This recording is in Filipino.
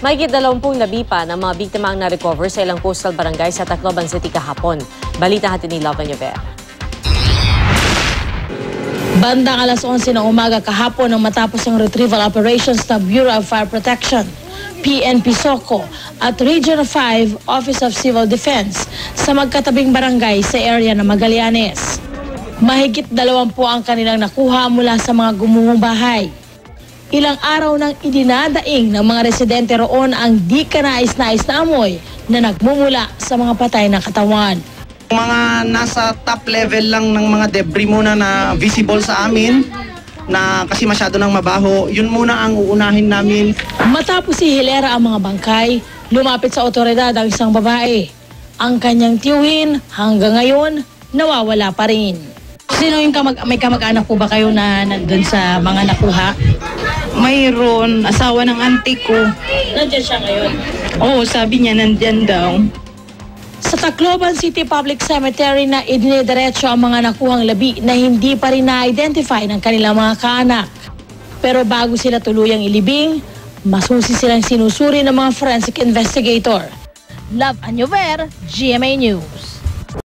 Mahigit 20 labi pa ng mga biktima ang na-recover sa ilang coastal barangay sa Tacloban City kahapon. Balita natin ni Love Ñaver. Bandang alas 11 ng umaga kahapon nang matapos ang retrieval operations ng Bureau of Fire Protection, PNP SOCO at Region 5 Office of Civil Defense sa magkatabing barangay sa area ng Magallanes. Mahigit 20 ang kanilang nakuha mula sa mga gumuhong bahay. Ilang araw nang idinadaing ng mga residente roon ang di kanais-nais na amoy na nagmumula sa mga patay na katawan. Mga nasa top level lang ng mga debris muna na visible sa amin na kasi masyado nang mabaho, yun muna ang uunahin namin. Matapos ihilera ang mga bangkay, lumapit sa otoridad ang isang babae. Ang kanyang tiyuhin hanggang ngayon nawawala pa rin. Sino yung may kamag-anak po ba kayo na nandun sa mga nakuha? Mayroon, asawa ng auntie ko. Nandiyan siya ngayon? Oo, sabi niya nandyan daw. Sa Tacloban City Public Cemetery na idinidiretso ang mga nakuhang labi na hindi pa rin na-identify ng kanilang mga kaanak. Pero bago sila tuluyang ilibing, masusi silang sinusuri ng mga forensic investigator. Love Ñaver, GMA News.